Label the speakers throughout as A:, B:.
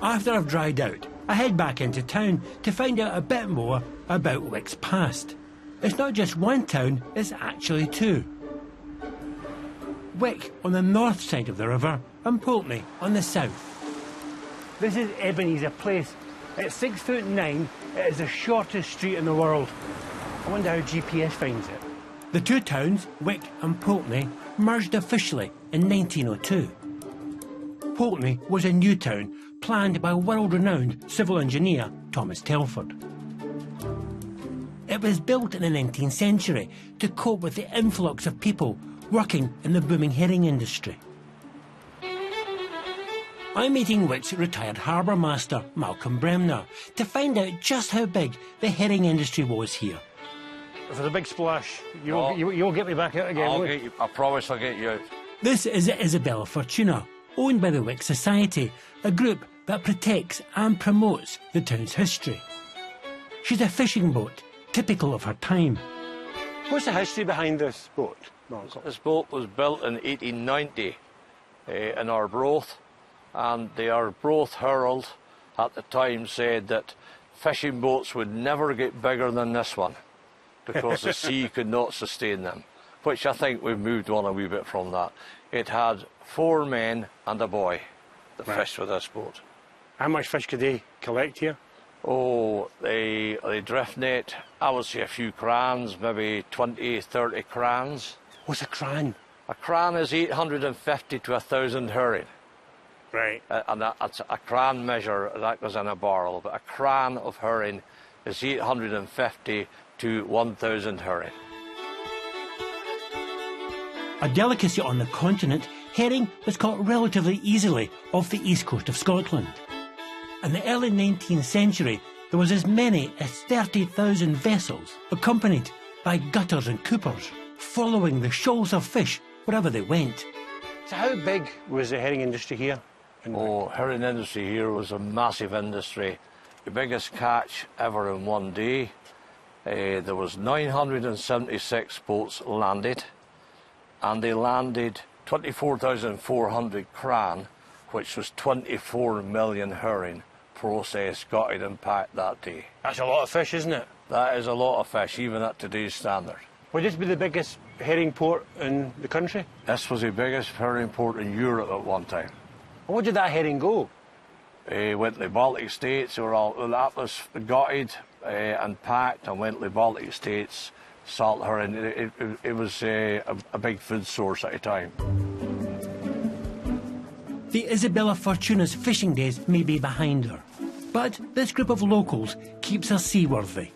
A: After I've dried out, I head back into town to find out a bit more about Wick's past. It's not just one town, it's actually two. Wick on the north side of the river and Pulteney on the south. This is Ebenezer Place. At 6'9", it is the shortest street in the world. I wonder how GPS finds it. The two towns, Wick and Pulteney, merged officially in 1902. Pulteney was a new town planned by world-renowned civil engineer Thomas Telford. It was built in the 19th century to cope with the influx of people working in the booming herring industry. I'm meeting Wick's retired harbour master, Malcolm Bremner, to find out just how big the herring industry was here. If there's a big splash, you'll get me back out again.
B: I'll get you, I promise I'll get you out.
A: This is Isabella Fortuna, owned by the Wick Society, a group that protects and promotes the town's history. She's a fishing boat, typical of her time. What's the history behind this boat, Malcolm?
B: This boat was built in 1890 in Arbroath, and the Arbroath Herald at the time said that fishing boats would never get bigger than this one because the sea could not sustain them, which I think we've moved on a wee bit from that. It had 4 men and a boy that fished with this boat.
A: How much fish could they collect here?
B: Oh, the drift net, I would say a few crans, maybe 20, 30 crans.
A: What's a cran?
B: A cran is 850 to 1,000 herring.
A: Right.
B: And that's a cran measure, that goes in a barrel, but a cran of herring is 850 to 1,000 herring.
A: A delicacy on the continent, herring was caught relatively easily off the east coast of Scotland. In the early 19th century, there was as many as 30,000 vessels, accompanied by gutters and coopers, following the shoals of fish wherever they went. So how big was the herring industry here?
B: Oh, herring industry here was a massive industry. The biggest catch ever in one day. There was 976 boats landed, and they landed 24,400 cran, which was 24 million herring processed, gutted and packed that day.
A: That's a lot of fish, isn't it?
B: That is a lot of fish, even at today's standard.
A: Would this be the biggest herring port in the country?
B: This was the biggest herring port in Europe at one time.
A: Where did that herring go?
B: Went to the Baltic States, that was gutted and packed, and went to the Baltic States, salt herring. It was a big food source at the time. The Isabella Fortuna's fishing days may be behind her, but this group of locals keeps her seaworthy.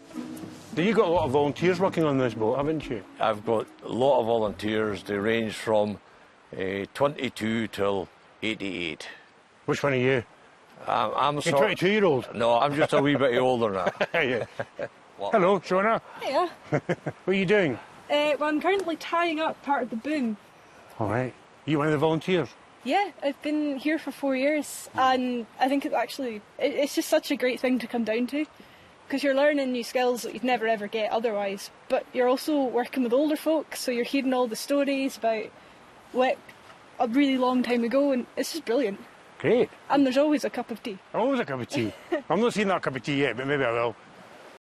A: You've got a lot of volunteers working on this boat, haven't you?
B: I've got a lot of volunteers. They range from 22 till 88.
A: Which one are you?
B: I'm a
A: 22-year-old?
B: No, I'm just a wee bit older now.
A: Yeah. Hello, Shona.
C: Hiya.
A: What are you doing?
C: Well, I'm currently tying up part of the boom.
A: All right. Are you one of the volunteers?
C: Yeah, I've been here for 4 years, and I think it's just such a great thing to come down to, because you're learning new skills that you'd never ever get otherwise, but you're also working with older folk, so you're hearing all the stories about Wick a really long time ago, and it's just brilliant.
A: Great.
C: And there's always a cup of tea.
A: Always a cup of tea. I'm not seeing that cup of tea yet, but maybe I will.